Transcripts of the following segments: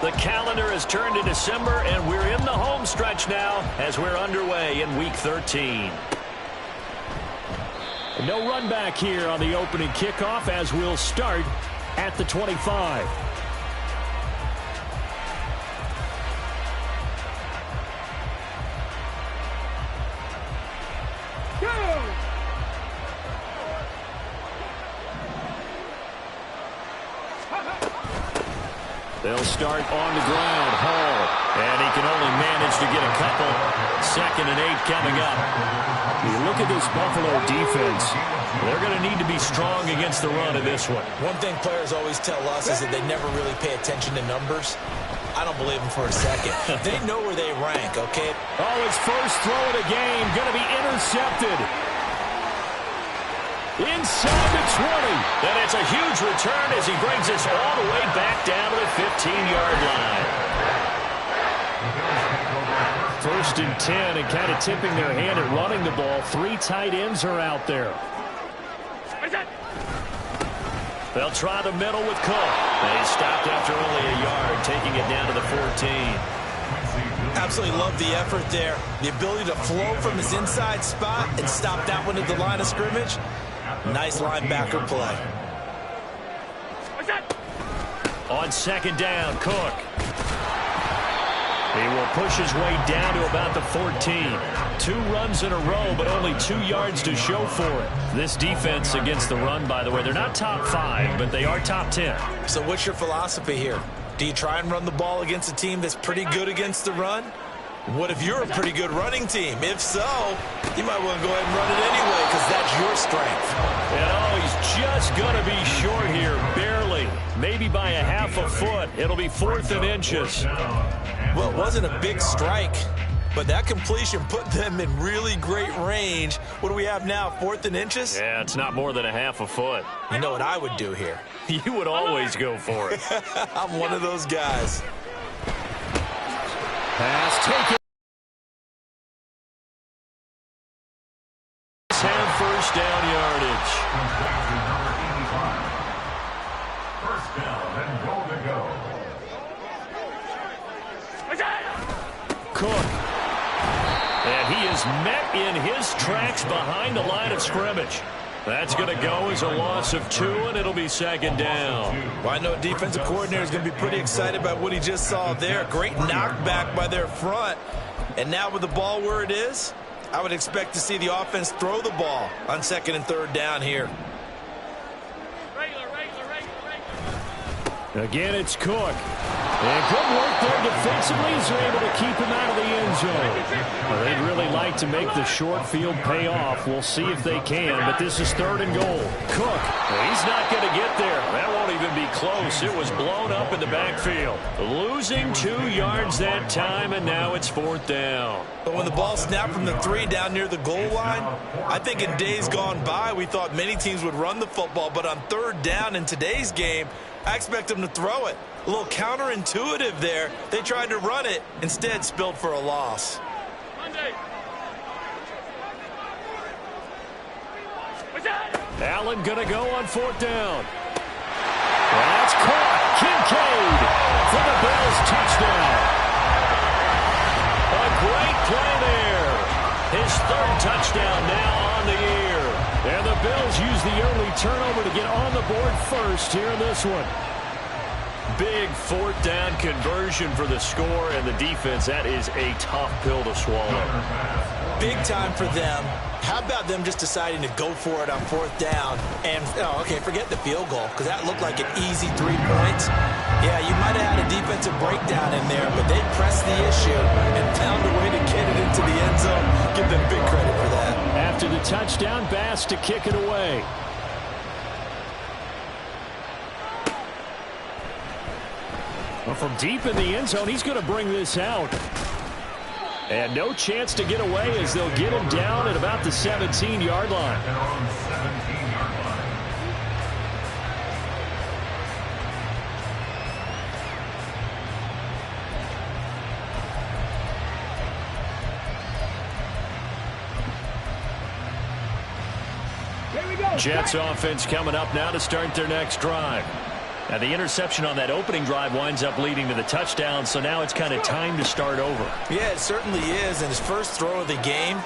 The calendar has turned to December, and we're in the home stretch now as we're underway in Week 13. No run back here on the opening kickoff as we'll start at the 25. They'll start on the ground. Hall. And he can only manage to get a couple. 2nd and 8 coming up. You look at this Buffalo defense. They're going to need to be strong against the run in this one. One thing players always tell us is that they never really pay attention to numbers. I don't believe them for a second. They know where they rank, okay? Oh, his first throw of the game going to be intercepted. Inside the 20. And it's a huge return as he brings us all the way back down to the 15-yard line. 1st and 10 and kind of tipping their hand at running the ball. 3 tight ends are out there. They'll try the middle with Cook. They stopped after only a yard, taking it down to the 14. Absolutely love the effort there. The ability to flow from his inside spot and stop that one at the line of scrimmage. Nice linebacker play. On 2nd down, Cook. He will push his way down to about the 14. 2 runs in a row, but only 2 yards to show for it. This defense against the run, by the way, they're not top 5, but they are top 10. So what's your philosophy here? Do you try and run the ball against a team that's pretty good against the run? What if you're a pretty good running team? If so, you might want to go ahead and run it anyway because that's your strength. And oh, he's just going to be short here, barely. Maybe by a half a foot. It'll be 4th and inches. Well, it wasn't a big strike, but that completion put them in really great range. What do we have now, 4th and inches? Yeah, it's not more than a half a foot. You know what I would do here? You would always go for it. I'm one of those guys. Pass taken. Have 1st down yardage. First down and goal to go. Cook. And he is met in his tracks behind the line of scrimmage. That's going to go as a loss of 2, and it'll be 2nd down. Well, I know a defensive coordinator is going to be pretty excited about what he just saw there. Great knockback by their front. And now with the ball where it is, I would expect to see the offense throw the ball on 2nd and 3rd down here. Again, it's Cook. And good work there defensively as they're able to keep him out of the end zone. Well, they'd really like to make the short field pay off. We'll see if they can, but this is 3rd and goal. Cook, he's not going to get there. That won't even be close. It was blown up in the backfield. Losing 2 yards that time, and now it's 4th down. But when the ball snapped from the 3 down near the goal line, I think in days gone by, we thought many teams would run the football, but on 3rd down in today's game, I expect them to throw it. A little counterintuitive there. They tried to run it, instead spilled for a loss. Allen going to go on 4th down. That's caught. Kincaid for the Bills touchdown. A great play there. His 3rd touchdown now on the year. And the Bills use the early turnover to get on the board first here in this one. Big 4th down conversion for the score, and the defense, that is a tough pill to swallow. Big time for them. How about them just deciding to go for it on 4th down? And, oh, okay, forget the field goal, because that looked like an easy 3 points. Yeah, you might have had a defensive breakdown in there, but they pressed the issue and found a way to get it into the end zone. Give them big credit for that. After the touchdown, Bass to kick it away. Well, from deep in the end zone, he's going to bring this out. And no chance to get away as they'll get him down at about the 17-yard line. Jets offense coming up now to start their next drive. Now, the interception on that opening drive winds up leading to the touchdown, so now it's kind of time to start over. Yeah, it certainly is in his first throw of the game,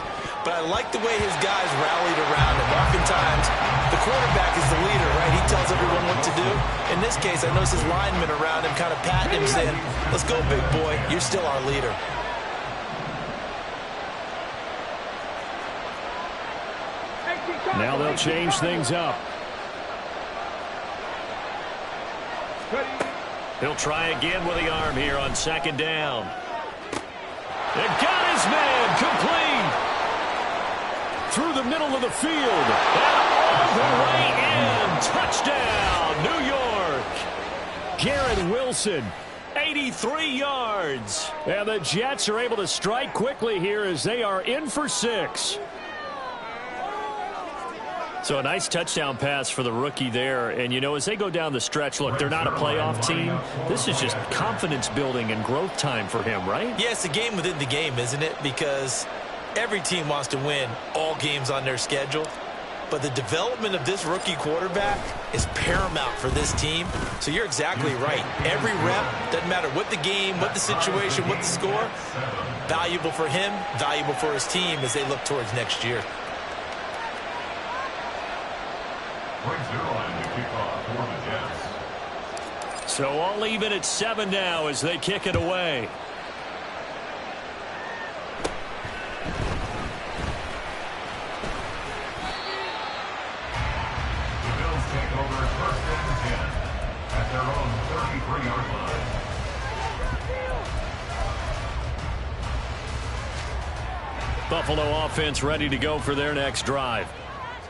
but I like the way his guys rallied around him. Oftentimes, the quarterback is the leader, right? He tells everyone what to do. In this case, I noticed his linemen around him kind of patting him, saying, let's go, big boy. You're still our leader. Now they'll change things up. He'll try again with the arm here on second down. It got his man complete. Through the middle of the field. And all the way in. Touchdown, New York. Garrett Wilson, 83 yards. And the Jets are able to strike quickly here as they are in for 6. So a nice touchdown pass for the rookie there. And, you know, as they go down the stretch, look, they're not a playoff team. This is just confidence building and growth time for him, right? Yeah, it's a game within the game, isn't it? Because every team wants to win all games on their schedule. But the development of this rookie quarterback is paramount for this team. So you're exactly right. Every rep, doesn't matter what the game, what the situation, what the score, valuable for him, valuable for his team as they look towards next year. So all even at 7 now as they kick it away. The Bills take over first and 10 at their own 33-yard line. Buffalo offense ready to go for their next drive.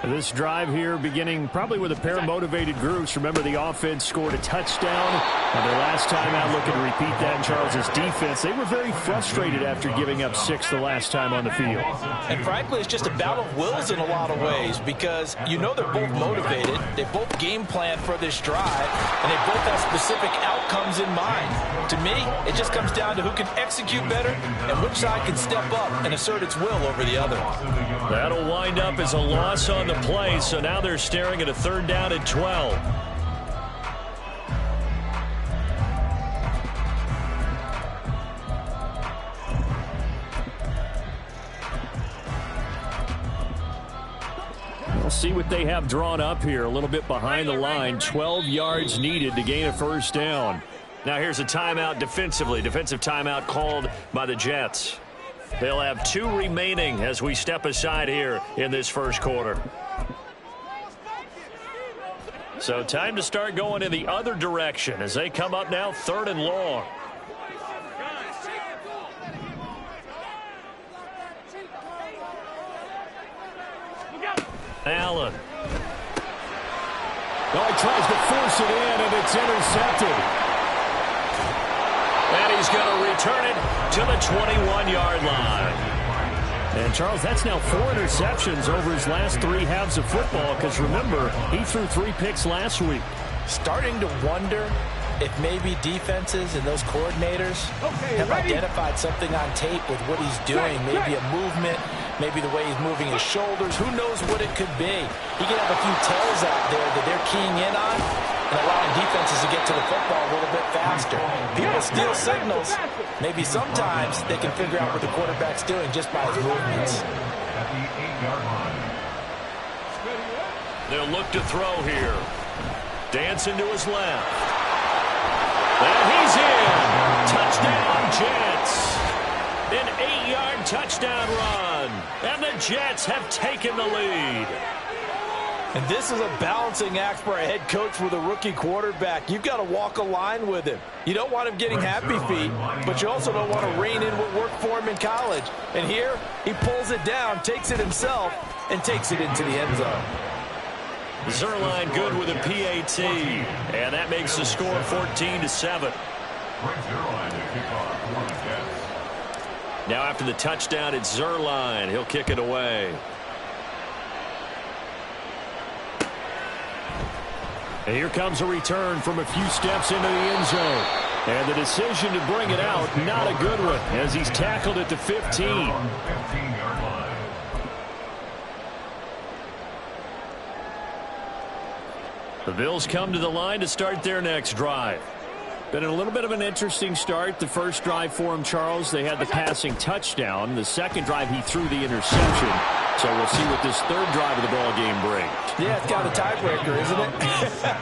This drive here beginning probably with a pair of motivated groups. Remember, the offense scored a touchdown. Their last time out, looking to repeat that in Charles' defense. They were very frustrated after giving up 6 the last time on the field. And frankly, it's just a battle of wills in a lot of ways because you know they're both motivated. They both game plan for this drive, and they both have specific outcomes in mind. To me, it just comes down to who can execute better and which side can step up and assert its will over the other. That'll wind up as a loss on the play, so now they're staring at a 3rd down and 12. We'll see what they have drawn up here. A little bit behind the line. 12 yards needed to gain a 1st down. Now here's a timeout defensively. Defensive timeout called by the Jets. They'll have 2 remaining as we step aside here in this first quarter. So time to start going in the other direction as they come up now 3rd and long. Allen. Oh, he tries to force it in, and it's intercepted. And he's going to return it to the 21-yard line. And, Charles, that's now 4 interceptions over his last 3 halves of football because, remember, he threw 3 picks last week. Starting to wonder if maybe defenses and those coordinators have identified something on tape with what he's doing. Maybe a movement, maybe the way he's moving his shoulders. Who knows what it could be? He could have a few tells out there that they're keying in on and allowing defenses to get to the football a little bit faster. People steal signals. Maybe sometimes they can figure out what the quarterback's doing just by his movements. At the 8-yard line. They'll look to throw here. Dancing to his left. And he's in. Touchdown, Jets. An 8-yard touchdown run. And the Jets have taken the lead. And this is a balancing act for a head coach with a rookie quarterback. You've got to walk a line with him. You don't want him getting happy feet, but you also don't want to rein in what worked for him in college. And here, he pulls it down, takes it himself, and takes it into the end zone. Zerline good with a PAT, and that makes the score 14-7. Now after the touchdown, it's Zerline. He'll kick it away. And here comes a return from a few steps into the end zone. And the decision to bring it out, not a good one, as he's tackled at the 15. The Bills come to the line to start their next drive. Been a little bit of an interesting start. The first drive for him, Charles, they had the passing touchdown. The second drive, he threw the interception. So we'll see what this third drive of the ball game brings. Yeah, it's got a tiebreaker, isn't it?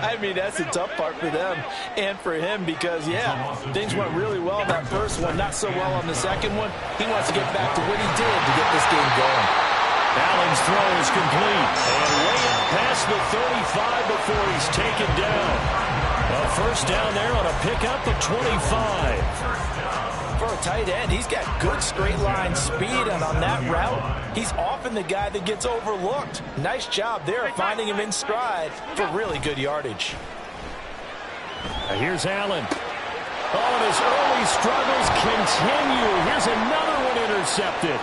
I mean, that's the tough part for them and for him because, yeah, things went really well in that first one, not so well on the second one. He wants to get back to what he did to get this game going. Allen's throw is complete. And way up past the 35 before he's taken down. A first down there on a pickup of 25. For a tight end, he's got good straight line speed, and on that route, he's often the guy that gets overlooked. Nice job there finding him in stride for really good yardage. Here's Allen. Oh, and his early struggles continue. Here's another one intercepted.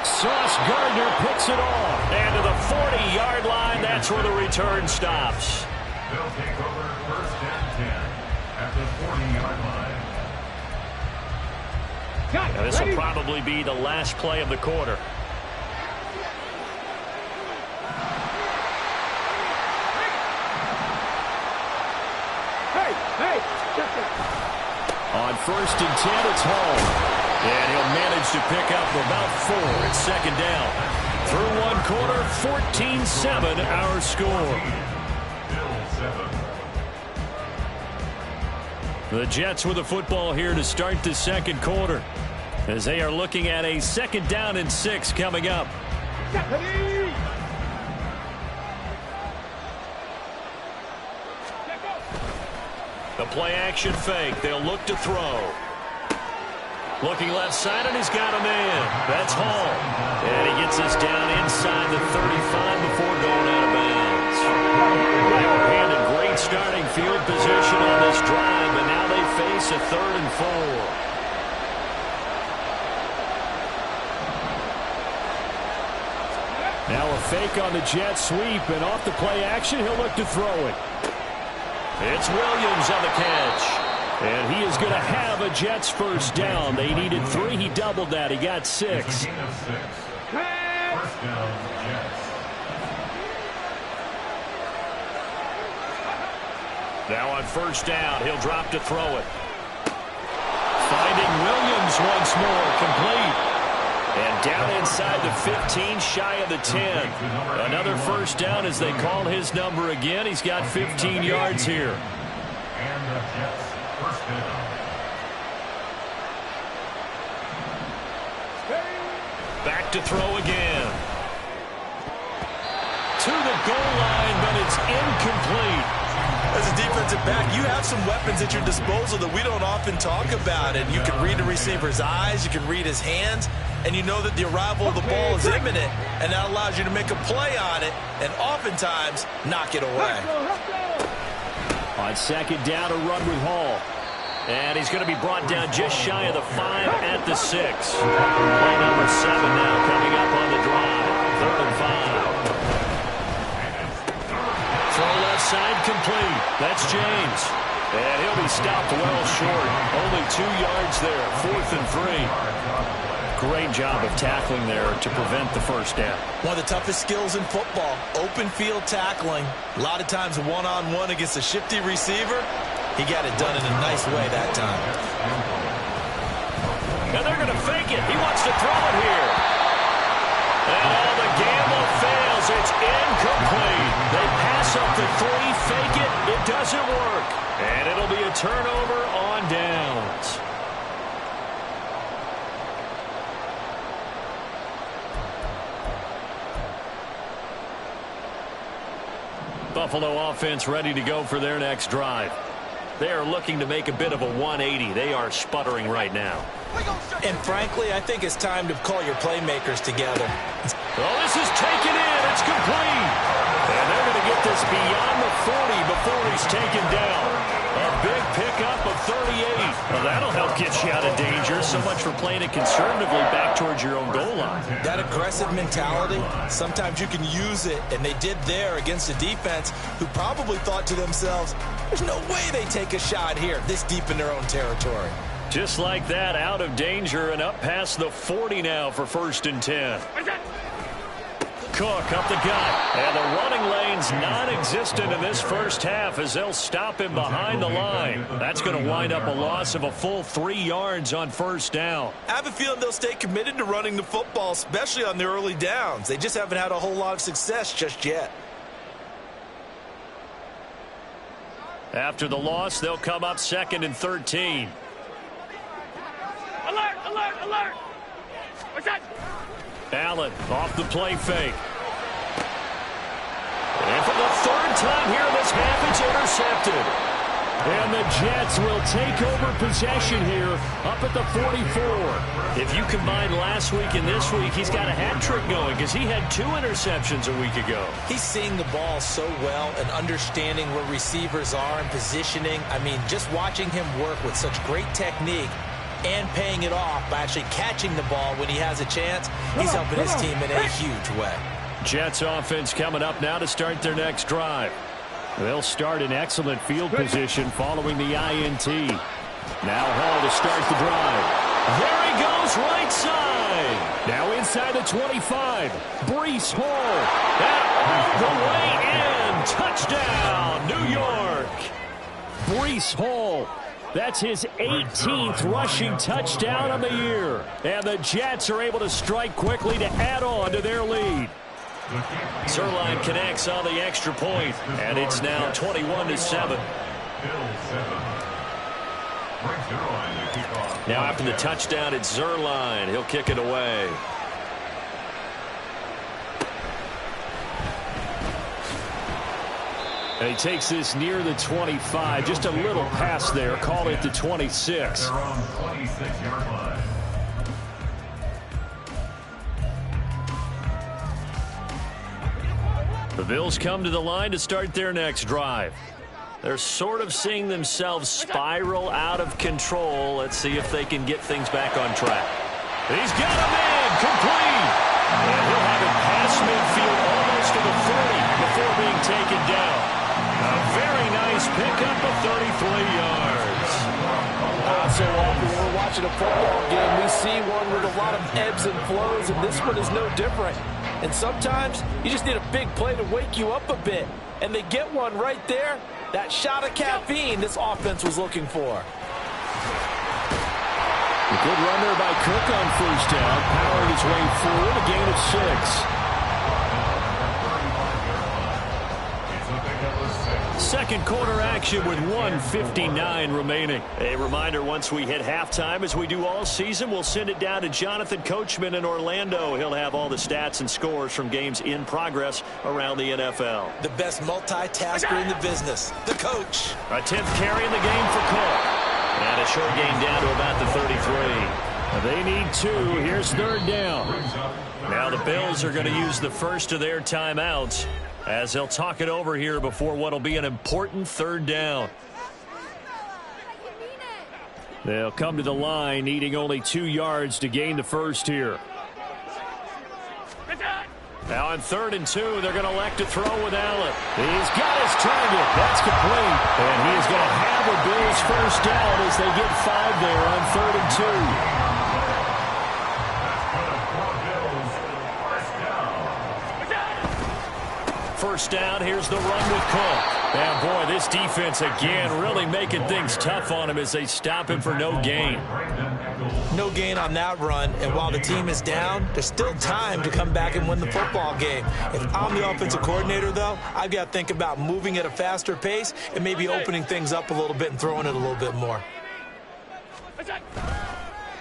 Sauce Gardner picks it off. And to the 40-yard line, that's where the return stops. They'll take over first and 10 at the 40-yard line. Now, this will probably be the last play of the quarter. On first and 10, it's Hall. And he'll manage to pick up about 4. It's second down. Through one quarter, 14-7 our score. The Jets with the football here to start the second quarter as they are looking at a second down and 6 coming up. The play action fake. They'll look to throw. Looking left side, and he's got a man. That's Hall. And he gets us down inside the 35 before going out of bounds. They were handed great starting field position on this drive, but now they face a 3rd and 4. Now a fake on the jet sweep, and off the play action, he'll look to throw it. It's Williams on the catch. And he is going to have a Jets first down. They needed 3. He doubled that. He got 6. First down, Jets. Now on first down, he'll drop to throw it. Finding Williams once more, complete. And down inside the 15, shy of the 10. Another first down as they call his number again. He's got 15 yards here. And the Jets first down. Back to throw again. To the goal line, but it's incomplete. As a defensive back, you have some weapons at your disposal that we don't often talk about. And you can read the receiver's eyes, you can read his hands, and you know that the arrival of the ball is imminent, and that allows you to make a play on it and oftentimes knock it away. On second down, a run with Hall. And he's going to be brought down just shy of the 5 at the 6. Play number 7 now coming up on the drive. 3rd and 5. Throw left side complete. That's James. And he'll be stopped well short. Only 2 yards there. 4th and 3. Great job of tackling there to prevent the first down. One of the toughest skills in football, open field tackling. A lot of times one-on-one against a shifty receiver. He got it done in a nice way that time. And they're going to fake it. He wants to throw it here. And all the gamble fails. It's incomplete. They pass up the 3, fake it. It doesn't work. And it'll be a turnover on downs. Buffalo offense ready to go for their next drive. They are looking to make a bit of a 180. They are sputtering right now. And frankly, I think it's time to call your playmakers together. Well, this is taken in. It's complete. And they're going to get this beyond the 40 before he's taken down. A big pickup of 38. Well, that'll help get you out of danger. So much for playing it conservatively back towards your own goal line. That aggressive mentality, sometimes you can use it, and they did there against a defense who probably thought to themselves, there's no way they take a shot here this deep in their own territory. Just like that, out of danger and up past the 40 now for 1st and 10. Cook up the gut. And the running lane's non-existent in this first half as they'll stop him behind the line. That's going to wind up a loss of a full 3 yards on first down. I have a feeling they'll stay committed to running the football, especially on the early downs. They just haven't had a whole lot of success just yet. After the loss, they'll come up 2nd and 13. Alert, alert, alert. What's that? Allen off the play fake. And for the 3rd time here in this half, it's intercepted. And the Jets will take over possession here up at the 44. If you combine last week and this week, he's got a hat trick going because he had 2 interceptions a week ago. He's seeing the ball so well and understanding where receivers are and positioning. I mean, just watching him work with such great technique and paying it off by actually catching the ball when he has a chance, he's helping his team in a huge way. Jets offense coming up now to start their next drive. They'll start in excellent field position following the INT. Now Hall to start the drive. There he goes, right side. Now inside the 25. Breece Hall. And all the way in. Touchdown, New York. Breece Hall. That's his 18th rushing touchdown on the year. And the Jets are able to strike quickly to add on to their lead. Zerline connects on the extra point, and it's now 21-7. Now after the touchdown, it's Zerline. He'll kick it away. And he takes this near the 25, just a little pass there. Call it the 26. The Bills come to the line to start their next drive. They're sort of seeing themselves spiral out of control. Let's see if they can get things back on track. He's got him in, complete. And he'll have it past midfield almost to the 40 before being taken down. A very nice pickup of 33 yards. So often when we're watching a football game, we see one with a lot of ebbs and flows, and this one is no different. And sometimes you just need a big play to wake you up a bit. And they get one right there. That shot of caffeine this offense was looking for. A good run there by Cook on first down. Powering his way forward, a gain of 6. Second quarter action with 1:59 remaining. A reminder, once we hit halftime, as we do all season, we'll send it down to Jonathan Coachman in Orlando. He'll have all the stats and scores from games in progress around the NFL. The best multitasker in the business, the coach. A 10th carry in the game for Cook. And a short gain down to about the 33. They need 2. Here's 3rd down. Now the Bills are going to use the first of their timeouts as they'll talk it over here before what will be an important 3rd down. They'll come to the line needing only 2 yards to gain the first here. Now on 3rd and 2, they're going to elect to throw with Allen. He's got his target. That's complete. And he is going to have a Bills first down as they get 5 there on 3rd and 2. First down, here's the run with Cook. And boy, this defense again really making things tough on him as they stop him for no gain. No gain on that run, and while the team is down, there's still time to come back and win the football game. If I'm the offensive coordinator, though, I've got to think about moving at a faster pace and maybe opening things up a little bit and throwing it a little bit more.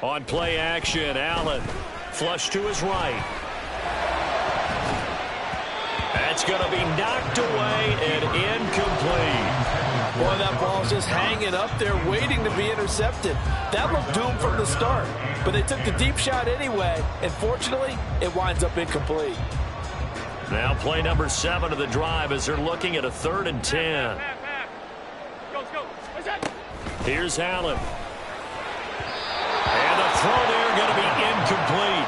On play action, Allen flush to his right. That's going to be knocked away and incomplete. Boy, that ball's just hanging up there waiting to be intercepted. That looked doomed from the start, but they took the deep shot anyway, and fortunately, it winds up incomplete. Now play number 7 of the drive as they're looking at a 3rd and 10. Here's Allen. And the throw there going to be incomplete.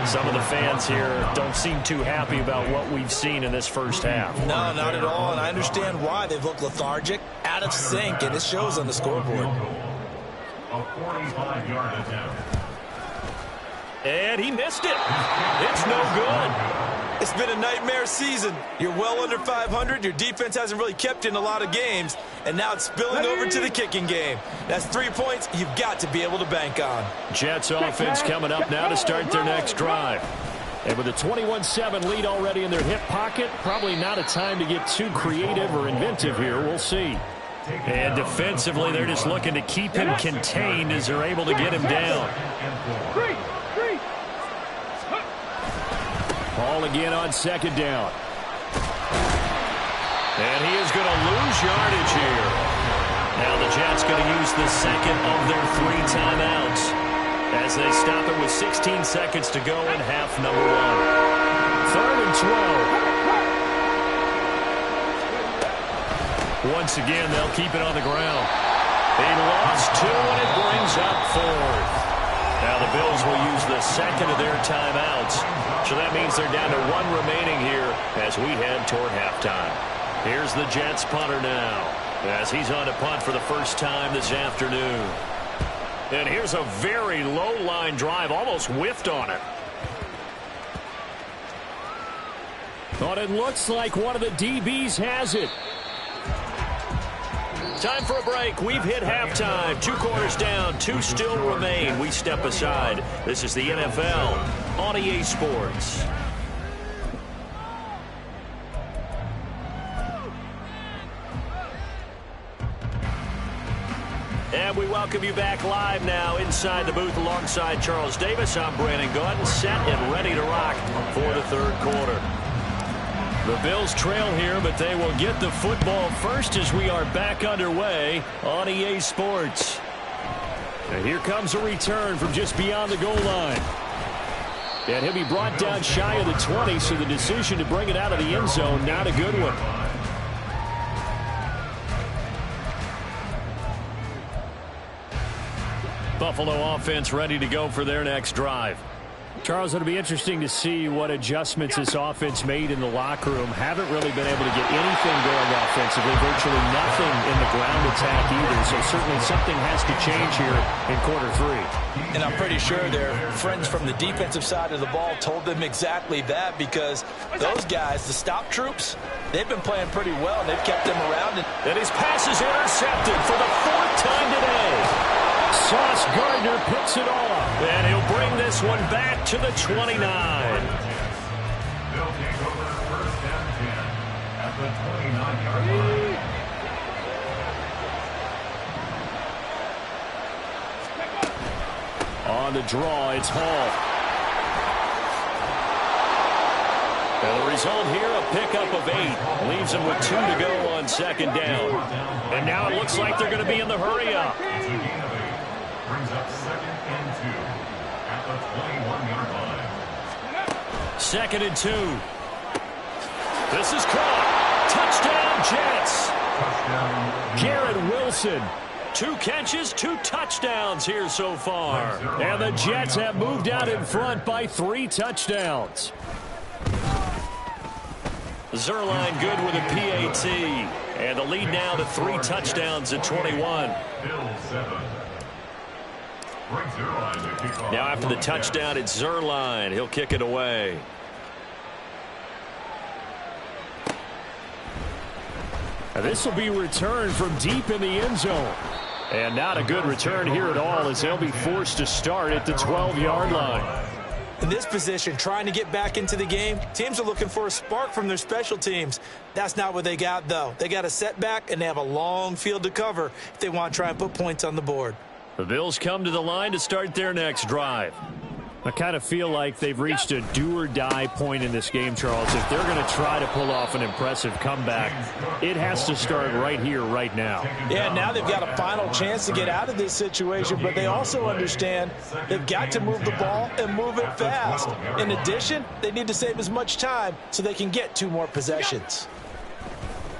Some of the fans here don't seem too happy about what we've seen in this first half. No, not at all, and I understand why. They've looked lethargic, out of sync, and it shows on the scoreboard. A 45-yard attempt. And he missed it. It's no good. It's been a nightmare season. You're well under 500. Your defense hasn't really kept you in a lot of games. And now it's spilling over to the kicking game. That's 3 points you've got to be able to bank on. Jets offense coming up now to start their next drive. And with a 21-7 lead already in their hip pocket, probably not a time to get too creative or inventive here. We'll see. And defensively, they're just looking to keep him contained as they're able to get him down. Ball again on second down. And he is going to lose yardage here. Now the Jets going to use the second of their 3 timeouts as they stop it with 16 seconds to go in half number 1. 3rd and 12. Once again, they'll keep it on the ground. They lost 2, and it brings up 4th. Now the Bills will use the second of their timeouts. So that means they're down to 1 remaining here as we head toward halftime. Here's the Jets punter now as he's on to punt for the first time this afternoon. And here's a very low-line drive, almost whiffed on it. But it looks like one of the DBs has it. Time for a break. We've hit halftime. 2 quarters down, 2 still remain. We step aside. This is the NFL on EA Sports. And we welcome you back live now inside the booth alongside Charles Davis. I'm Brandon Gordon, set and ready to rock for the 3rd quarter. The Bills trail here, but they will get the football first as we are back underway on EA Sports. And here comes a return from just beyond the goal line. And he'll be brought down shy of the 20, so the decision to bring it out of the end zone, not a good one. Buffalo offense ready to go for their next drive. Charles, it'll be interesting to see what adjustments this offense made in the locker room. Haven't really been able to get anything going offensively, virtually nothing in the ground attack either. So certainly something has to change here in quarter 3. And I'm pretty sure their friends from the defensive side of the ball told them exactly that, because those guys, the stop troops, they've been playing pretty well. They've kept them around. And his pass is intercepted for the 4th time today. Sauce Gardner picks it off. And he'll bring this one back to the 29. They'll take over 1st and 10 at the 29-yard line. On the draw, it's Hall. And the result here, a pickup of 8. Leaves them with 2 to go on second down. And now it looks like they're going to be in the hurry-up. Brings up 2nd and 2 at the 21-yard line. 2nd and 2. This is caught. Touchdown, Jets. Garrett Wilson. 2 catches, 2 touchdowns here so far. And the Jets have moved out in front by 3 touchdowns. Zerline good with a PAT. And the lead now to 3 touchdowns at 21. Now after the touchdown, it's Zerline. He'll kick it away. This will be returned from deep in the end zone. And not a good return here at all, as they'll be forced to start at the 12-yard line. In this position, trying to get back into the game, teams are looking for a spark from their special teams. That's not what they got, though. They got a setback, and they have a long field to cover if they want to try and put points on the board. The Bills come to the line to start their next drive. I kind of feel like they've reached a do-or-die point in this game, Charles. If they're going to try to pull off an impressive comeback, it has to start right here, right now. Yeah, now they've got a final chance to get out of this situation, but they also understand they've got to move the ball and move it fast. In addition, they need to save as much time so they can get 2 more possessions.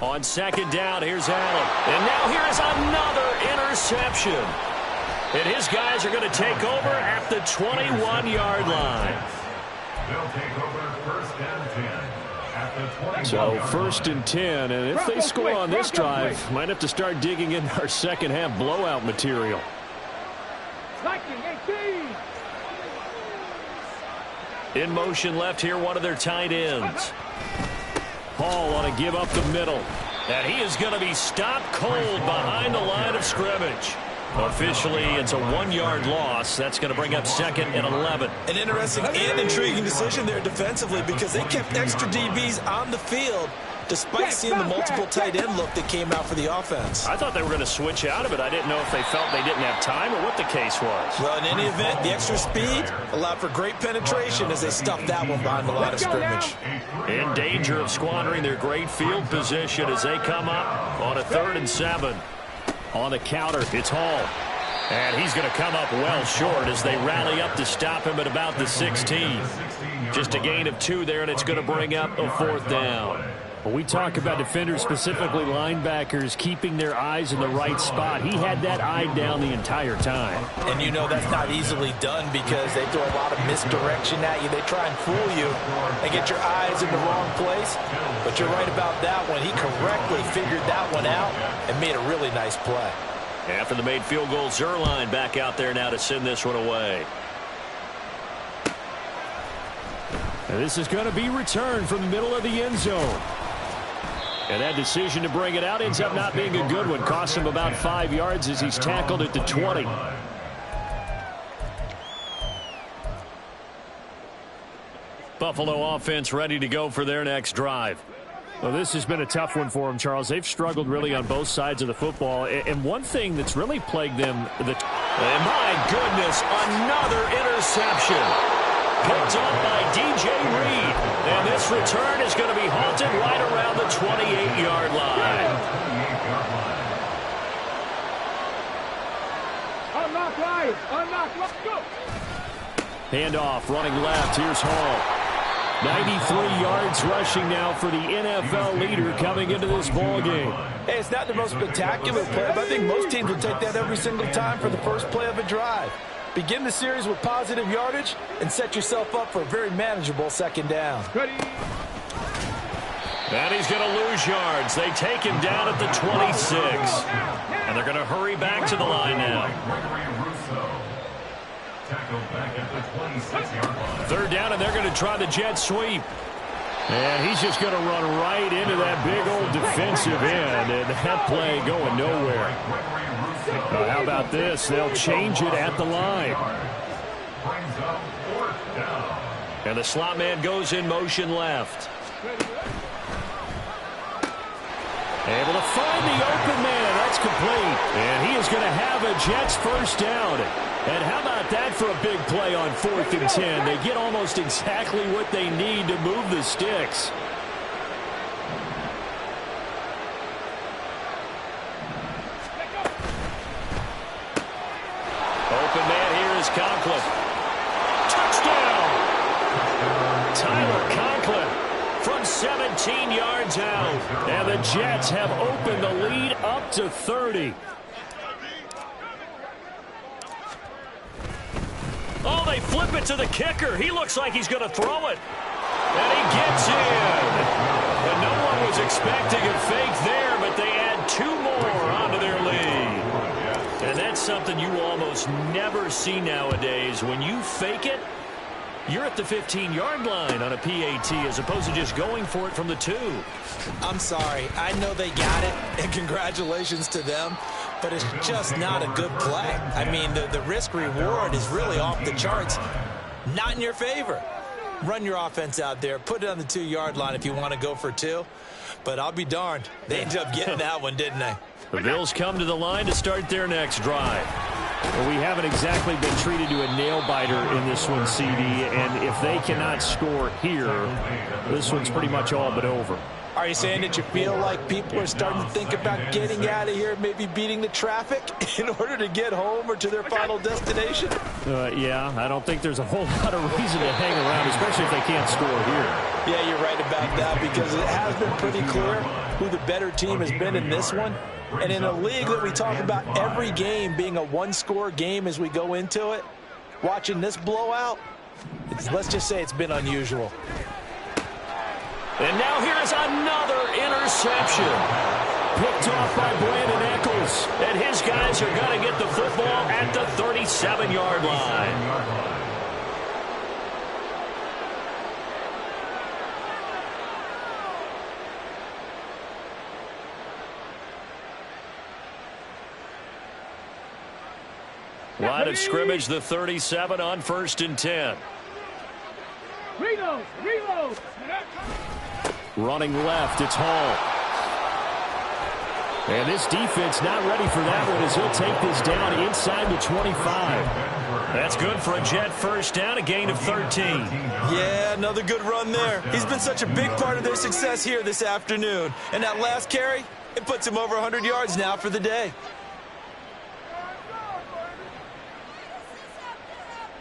On second down, here's Allen. And now here is another interception. And his guys are going to take over at the 21-yard line. They'll take over 1st and 10 at the 21. So 1st and 10, and if they score on this drive, might have to start digging in our second half blowout material. In motion left here, one of their tight ends. Hall on a give up the middle. And he is going to be stopped cold behind the line of scrimmage. Officially, it's a 1-yard loss. That's going to bring up 2nd and 11. An interesting and intriguing decision there defensively because they kept extra DBs on the field despite seeing the multiple tight end look that came out for the offense. I thought they were going to switch out of it. I didn't know if they felt they didn't have time or what the case was. Well, in any event, the extra speed allowed for great penetration as they stuffed that one behind the line of scrimmage. In danger of squandering their great field position as they come up on a 3rd and 7. On the counter, it's Hall. And he's going to come up well short as they rally up to stop him at about the 16. Just a gain of 2 there, and it's going to bring up a 4th down. When we talk about defenders, specifically linebackers, keeping their eyes in the right spot, he had that eye down the entire time. And you know that's not easily done because they throw a lot of misdirection at you. They try and fool you and get your eyes in the wrong place. But you're right about that one. He correctly figured that one out and made a really nice play. After the made field goal, Zerline back out there now to send this one away. And this is going to be returned from the middle of the end zone. And that decision to bring it out ends up not being a good one. Costs him about 5 yards as he's tackled at the 20. Buffalo offense ready to go for their next drive. Well, this has been a tough one for them, Charles. They've struggled really on both sides of the football. And one thing that's really plagued them... And my goodness, another interception. Picked up by DJ Reed. And this return is going to be halted right around the 28-yard line. Unlock line. Unlock. Let's go. Handoff, running left. Here's Hall. 93 yards rushing now for the NFL leader coming into this ball game. Hey, it's not the most spectacular play, but I think most teams will take that every single time for the first play of a drive. Begin the series with positive yardage and set yourself up for a very manageable 2nd down. And he's going to lose yards. They take him down at the 26. And they're going to hurry back to the line now. 3rd down, and they're going to try the jet sweep. And he's just going to run right into that big old defensive end, and that play going nowhere. How about this? They'll change it at the line. And the slot man goes in motion left. Able to find the open man. That's complete. And he is going to have a Jets 1st down. And how about that for a big play on 4th and 10? They get almost exactly what they need to move the sticks. Open man here is Conklin. Touchdown! Tyler Conklin from 17 yards out. And the Jets have opened the lead up to 30. Oh, they flip it to the kicker. He looks like he's going to throw it. And he gets in. And no one was expecting a fake there, but they add 2 more onto their lead. And that's something you almost never see nowadays. When you fake it, you're at the 15-yard line on a PAT as opposed to just going for it from the 2. I'm sorry. I know they got it, and congratulations to them, but it's just not a good play. I mean, the risk-reward is really off the charts. Not in your favor. Run your offense out there. Put it on the 2-yard line if you want to go for 2. But I'll be darned. They ended up getting that one, didn't they? The Bills come to the line to start their next drive. Well, we haven't exactly been treated to a nail-biter in this one, CD, and if they cannot score here, this one's pretty much all but over. Are you saying that you feel like people are starting to think about getting out of here, maybe beating the traffic in order to get home or to their final destination? Yeah, I don't think there's a whole lot of reason to hang around, especially if they can't score here. Yeah, you're right about that because it has been pretty clear who the better team has been in this one. And in a league that we talk about every game being a one-score game as we go into it, watching this blowout, let's just say it's been unusual. And now here's another interception. Picked off by Brandon Eccles. And his guys are going to get the football at the 37-yard line. Line of scrimmage, the 37 on 1st and 10. Reload. Running left, it's Hall. And this defense not ready for that one as he'll take this down inside the 25. That's good for a Jet first down, a gain of 13. Yeah, another good run there. He's been such a big part of their success here this afternoon. And that last carry, it puts him over 100 yards now for the day.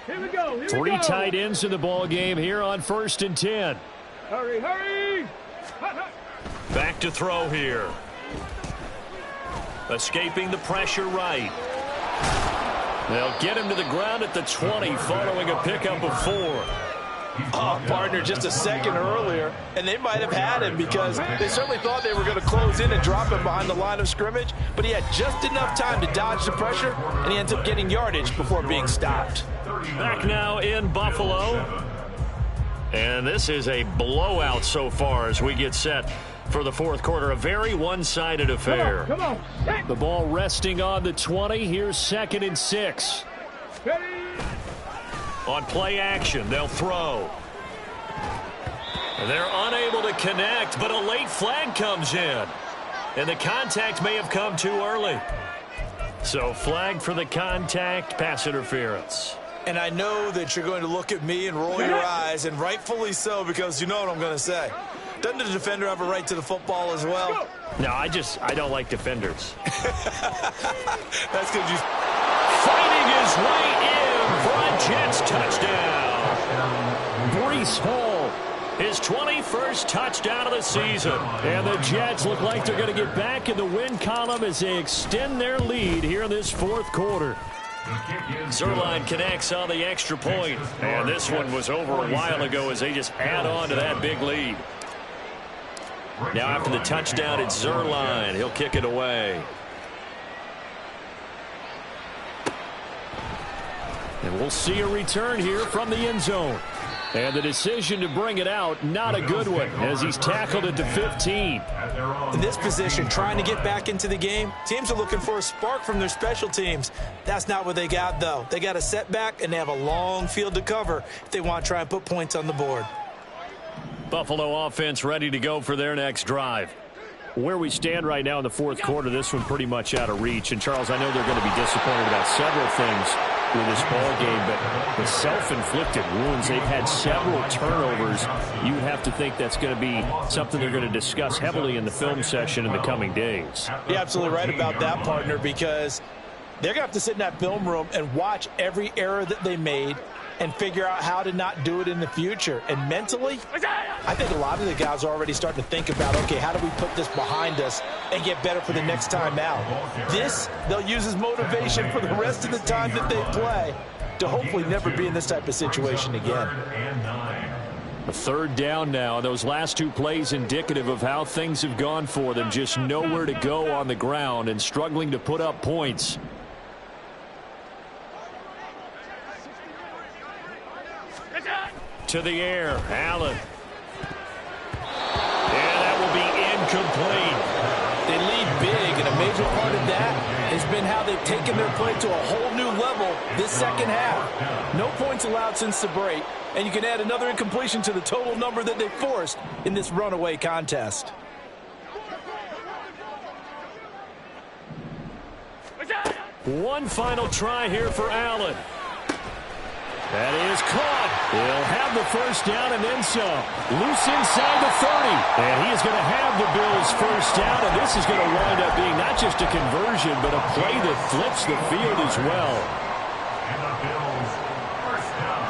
Here we go. Three tight ends in the ball game here on 1st and 10. Hurry. Back to throw here. Escaping the pressure right. They'll get him to the ground at the 20 following a pickup of 4. Oh, partner, just a second earlier, and they might have had him because they certainly thought they were going to close in and drop him behind the line of scrimmage, but he had just enough time to dodge the pressure, and he ends up getting yardage before being stopped. Back now in Buffalo. And this is a blowout so far as we get set for the fourth quarter. A very one-sided affair. Come on. The ball resting on the 20. Here's 2nd and 6. Ready. On play action, they'll throw. They're unable to connect, but a late flag comes in. And the contact may have come too early. So flag for the contact, pass interference. And I know that you're going to look at me and roll your eyes, and rightfully so, because you know what I'm going to say. Doesn't the defender have a right to the football as well? No, I don't like defenders. That's because you... Fighting his way in for a Jets touchdown. Breece Hall, his 21st touchdown of the season. And the Jets look like they're going to get back in the win column as they extend their lead here in this fourth quarter. Zerline connects on the extra point. And this one was over a while ago as they just add on to that big lead. Now after the touchdown, it's Zerline. He'll kick it away. And we'll see a return here from the end zone. And the decision to bring it out, not a good one, as he's tackled at the 15. In this position, trying to get back into the game, teams are looking for a spark from their special teams. That's not what they got, though. They got a setback, and they have a long field to cover if they want to try and put points on the board. Buffalo offense ready to go for their next drive. Where we stand right now in the fourth quarter, this one pretty much out of reach. And, Charles, I know they're going to be disappointed about several things with this ball game, but the self-inflicted wounds, they've had several turnovers. You have to think that's going to be something they're going to discuss heavily in the film session in the coming days. You're absolutely right about that, partner, because they're going to have to sit in that film room and watch every error that they made and figure out how to not do it in the future. And mentally, I think a lot of the guys are already starting to think about, okay, how do we put this behind us and get better for the next time out? This, they'll use as motivation for the rest of the time that they play to hopefully never be in this type of situation again. A 3rd down now. Those last 2 plays indicative of how things have gone for them. Just nowhere to go on the ground and struggling to put up points. To the air, Allen. And that will be incomplete. They lead big, and a major part of that has been how they've taken their play to a whole new level this second half. No points allowed since the break, and you can add another incompletion to the total number that they forced in this runaway contest. One final try here for Allen. That is caught. He'll have the first down and then some. Loose inside the 30. And he is going to have the Bills' first down, and this is going to wind up being not just a conversion, but a play that flips the field as well. And the Bills first down.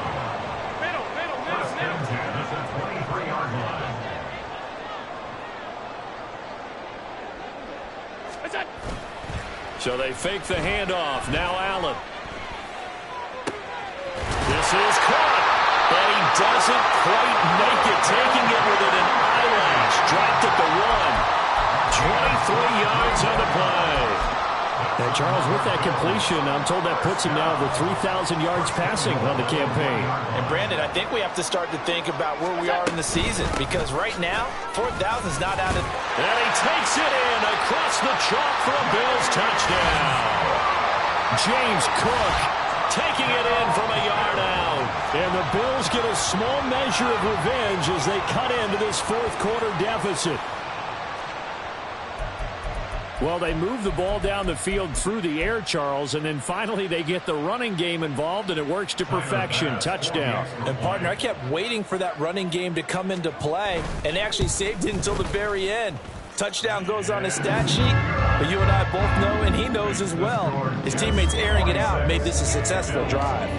First and 10 at the 23-yard line. So they fake the handoff. Now Allen. This is caught, but he doesn't quite make it, taking it within an eyelash. Dropped at the 1. 23 yards on the play. And Charles, with that completion, I'm told that puts him now over 3,000 yards passing on the campaign. And Brandon, I think we have to start to think about where we are in the season, because right now, 4,000 is not out of... And he takes it in across the chalk for a Bills touchdown. James Cook taking it in from a yard out. And the Bills get a small measure of revenge as they cut into this fourth quarter deficit. Well, they move the ball down the field through the air, Charles, and then finally they get the running game involved, and it works to perfection. Touchdown. And, partner, I kept waiting for that running game to come into play, and actually saved it until the very end. Touchdown goes on his stat sheet, but you and I both know, and he knows as well, his teammates airing it out made this a successful drive.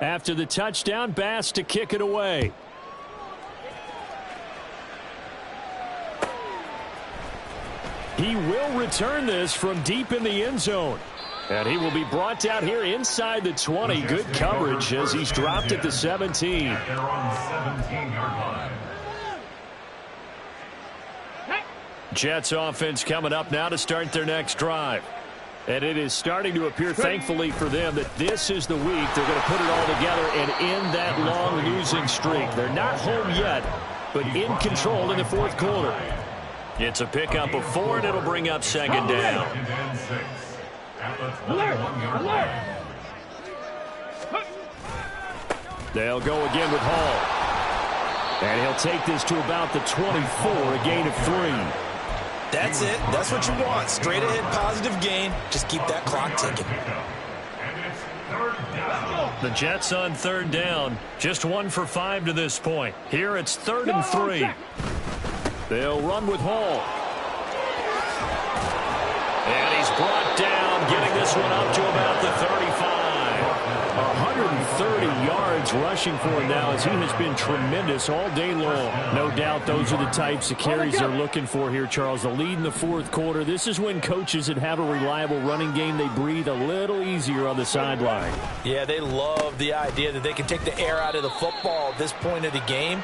After the touchdown, Bass to kick it away. He will return this from deep in the end zone. And he will be brought down here inside the 20. Good coverage as he's dropped at the 17. They're on the 17-yard line. Jets offense coming up now to start their next drive. And it is starting to appear, thankfully for them, that this is the week they're going to put it all together and end that long losing streak. They're not home yet, but in control in the fourth quarter. It's a pickup of 4, and it'll bring up second down. And 6 at the 21-yard line. They'll go again with Hall. And he'll take this to about the 24, a gain of 3. That's it. That's what you want. Straight ahead positive gain. Just keep that clock ticking. And it's third down. The Jets on third down. Just 1 for 5 to this point. Here it's 3rd and 3. They'll run with Hall. And he's brought down, getting this one up to about the 35. 130 yards rushing for him now as he has been tremendous all day long. No doubt those are the types of carries they're looking for here, Charles. The lead in the fourth quarter. This is when coaches that have a reliable running game, they breathe a little easier on the sideline. Yeah, they love the idea that they can take the air out of the football at this point of the game.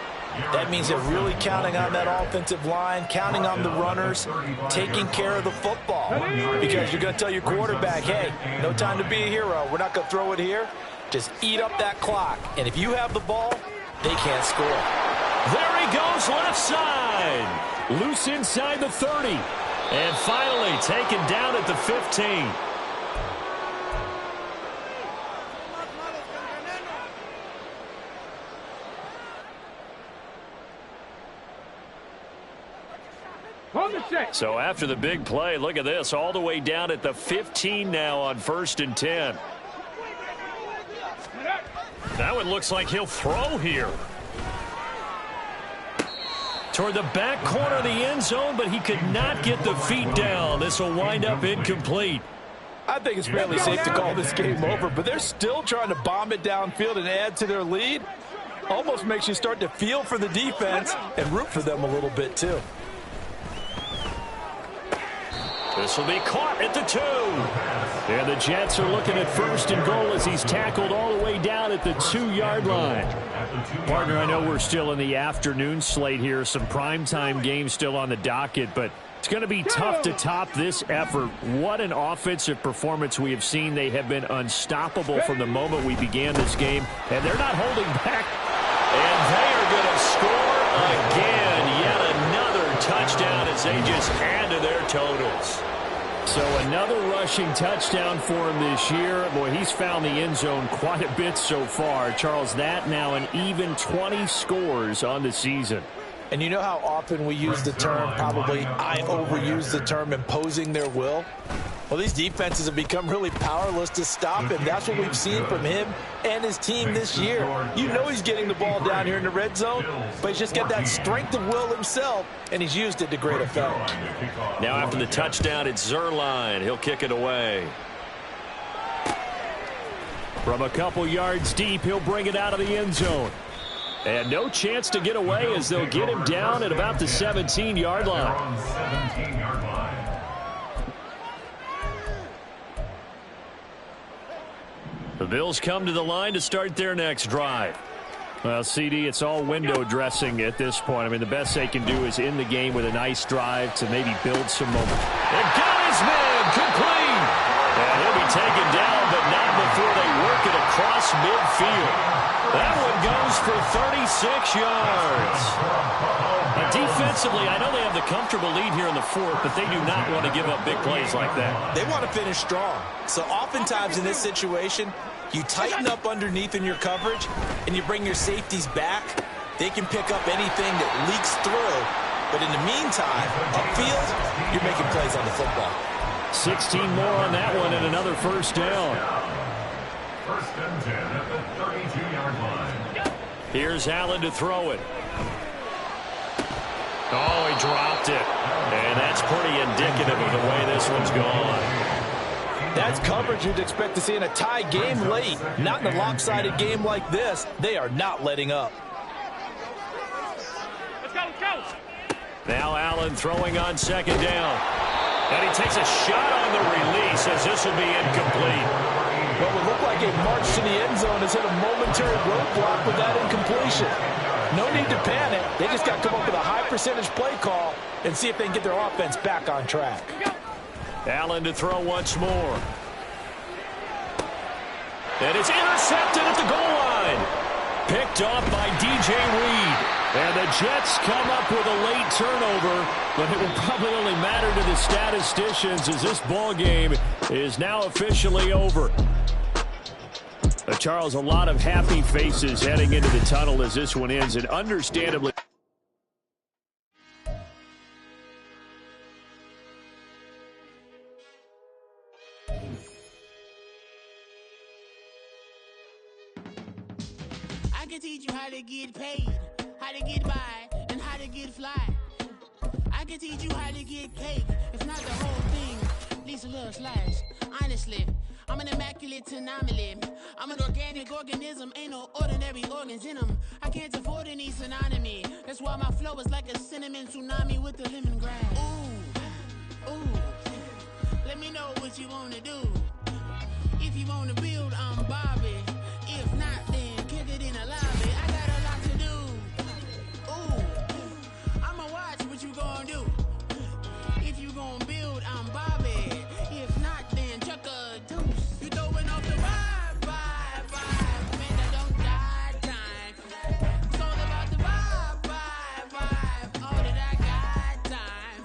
That means they're really counting on that offensive line, counting on the runners, taking care of the football. Because you're going to tell your quarterback, hey, no time to be a hero. We're not going to throw it here. Just eat up that clock. And if you have the ball, they can't score. There he goes left side. Loose inside the 30. And finally taken down at the 15. So after the big play, look at this, all the way down at the 15 now on 1st and 10. Now it looks like he'll throw here. Toward the back corner of the end zone, but he could not get the feet down. This will wind up incomplete. I think it's fairly safe to call this game over, but they're still trying to bomb it downfield and add to their lead. Almost makes you start to feel for the defense and root for them a little bit too. This will be caught at the 2. And the Jets are looking at 1st and goal as he's tackled all the way down at the 2-yard line. Partner, I know we're still in the afternoon slate here. Some primetime games still on the docket, but it's going to be tough to top this effort. What an offensive performance we have seen. They have been unstoppable from the moment we began this game, and they're not holding back. And they are going to score again. Yet another touchdown as they just add to their totals. So another rushing touchdown for him this year. Boy, he's found the end zone quite a bit so far. Charles, that now an even 20 scores on the season. And you know how often we use the term, probably I overuse the term, imposing their will? Well, these defenses have become really powerless to stop him. That's what we've seen from him and his team this year. You know he's getting the ball down here in the red zone, but he's just got that strength of will himself, and he's used it to great effect. Now after the touchdown, it's Zerline. He'll kick it away. From a couple yards deep, he'll bring it out of the end zone. And no chance to get away as they'll get him down at about the 17-yard line. 17-yard line. The Bills come to the line to start their next drive. Well, CD, it's all window dressing at this point. I mean, the best they can do is end the game with a nice drive to maybe build some momentum. And got his man complete. And he'll be taken down, but not before they work it across midfield. That one goes for 36 yards. Defensively, I know they have the comfortable lead here in the fourth, but they do not want to give up big plays like that. They want to finish strong. So oftentimes in this situation, you tighten up underneath in your coverage, and you bring your safeties back. They can pick up anything that leaks through. But in the meantime, upfield, you're making plays on the football. 16 more on that one and another first down. First and 10 at the 32-yard line. Here's Allen to throw it. Oh, he dropped it. And that's pretty indicative of the way this one's gone. That's coverage you'd expect to see in a tie game late. Not in a lopsided game like this. They are not letting up. Let's go, let's go. Now Allen throwing on second down. And he takes a shot on the release as this will be incomplete. What would look like a march to the end zone has hit a momentary roadblock with that incompletion. No need to panic. They just got to come up with a high percentage play call and see if they can get their offense back on track. Allen to throw once more. And it's intercepted at the goal line. Picked off by DJ Reed. And the Jets come up with a late turnover, but it will probably only matter to the statisticians as this ball game is now officially over. Charles, a lot of happy faces heading into the tunnel as this one ends, and understandably. I can teach you how to get paid, how to get by, and how to get fly. I can teach you how to get cake, if not the whole thing, at least a little slice. Honestly, I'm an immaculate anomaly. I'm an organic organism, ain't no ordinary organs in them. I can't afford any synonymy. That's why my flow is like a cinnamon tsunami with the lemongrass. Ooh, ooh. Let me know what you wanna do. If you wanna build, I'm Bobby. If not, then kick it in a lobby. I got a lot to do. Ooh, I'ma watch what you gonna do. If you gonna build, I'm Bobby. If not, then chuck a deuce. You throwing off the vibe. Man, I don't die time. It's all about the vibe. All that I got time.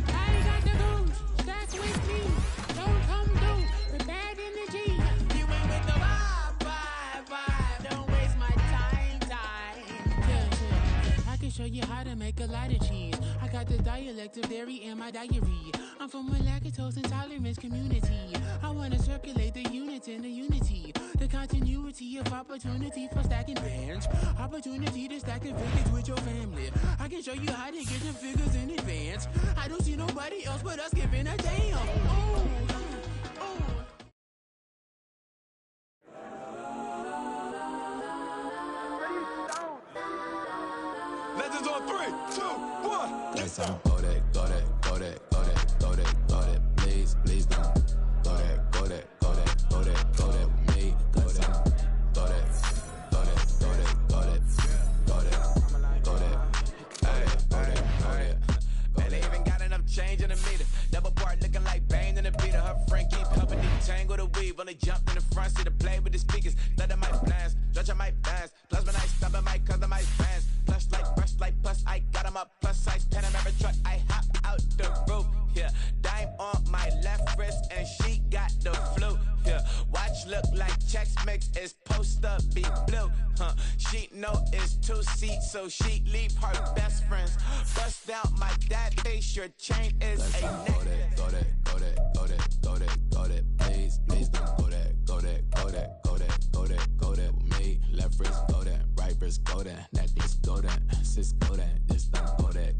I got the goose. Stack with me. Don't come through with bad energy. You went with the vibe. Don't waste my time. Yeah. I can show you how to make a lot of cheese. I got the dialect of dairy in my diary. I'm from a lactose intolerance community. I want to circulate the units in the unity. The continuity of opportunity for stacking bands. Opportunity to stack the figures with your family. I can show you how to get the figures in advance. I don't see nobody else but us giving a damn. Ooh. Legends on 3, 2, 1. Let's go. Go that, please don't. Go that, me. Go that. Man, they even got enough change in the meter. Double part looking like Bane in the beater. Her friend keep helping me tangle the weave. Only jumped in the front seat to play with the speakers. Let them might blast, stretch I might dance. Plus when I stop it, might customize fans. Plush like brush like plus I got them up plus size Panamera truck. I hop out the roof. Yeah, dime on my left wrist and she got the flu. Yeah, watch look like Chex Mix is post up be blue. She know it's 2 seats, so she leave her best friends. Bust down my dad face, your chain is a neck. Go that, please don't go that with me. Left wrist go that, right wrist go that, necklace go that, sis go that, this don't go that,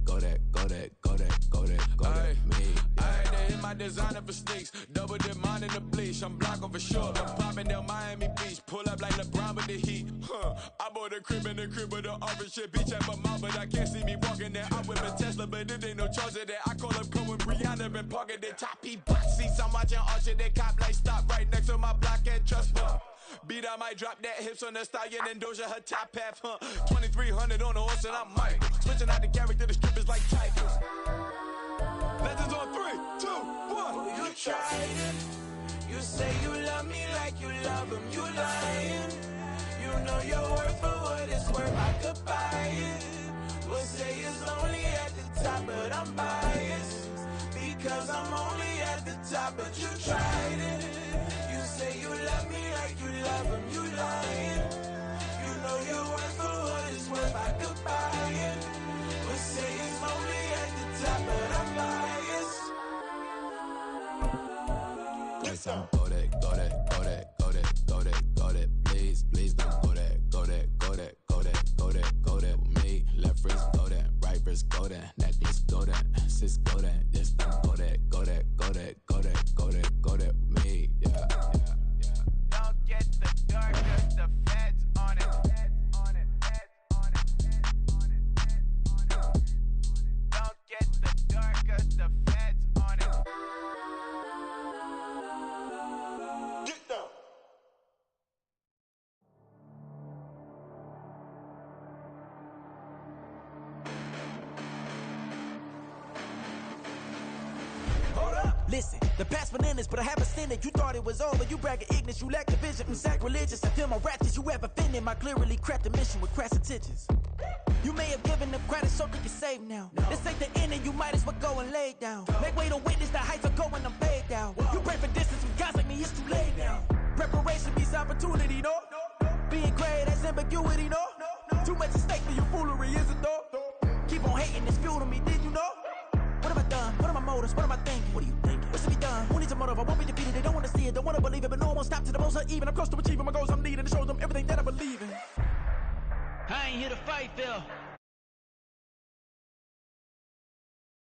me. I had to hit my designer for sneaks, double dip mine in the bleach. I'm blocking for sure, I'm popping down Miami Beach, pull up like LeBron with the heat. I bought a crib in the crib with the orange shit, bitch at my mouth, but I can't see me walking there. I whip a Tesla, but it ain't no charge of that. I call up Cohen, Brianna, been parking the top P box seats. I'm watching Archer, they cop like stop right next to my block and trust fund. Beat, I might drop that hips on the stallion and Doja her top half, 2300 on the horse and I might switching out the character, the strippers like tigers. Legends on 3, 2, 1. You tried it. You say you love me like you love him. You lying. You You know your worth for what it's worth, I could buy it. We'll say it's only at the top, but I'm biased. Because I'm only at the top, but you tried it. You say you love me like you love him, you lying. You know your worth for what it's worth, I could buy it. We'll say it's only at the top, but I'm biased. Yes, I'm go that, go that, go that, go that, go that, go that. Please, please don't go that, go that, go that, go that, go that, go that with me. Left wrist go that, right wrist go that, necklace go that, sis go that. Yes, don't go that, go that, go that, go that, go that, go that with me. Yeah, yeah, yeah. Don't get the dark, cause the feds on it. Feds on it, feds on it, feds on it, feds on it. Don't get the dark, cause the feds on it. Get down. Hold up, listen, the past bananas, but I haven't seen it. You thought it was over, you bragging ignorance, you lack the vision from sacrilegious. I feel my ratchets, you have offended my clearly crafted mission with crass intentions. You may have given them credit so they can save now. This ain't the end and you might as well go and lay down. Make way to witness the heights are going, I'm paid down. You pray for distance from guys like me, it's too late now. Preparation means opportunity, no? Being great has ambiguity, no? Too much at stake for your foolery, is it though? Keep on hating, it's fuel to me, did you know? What have I done? What are my motives? What am I thinking? What are you thinking? What's to be done? Who needs a motive? I won't be defeated. They don't want to see it, don't want to believe it, but no one won't stop to the most even. I'm close to achieving my goals I'm leading to show them everything that I believe in. I ain't here to fight, Phil.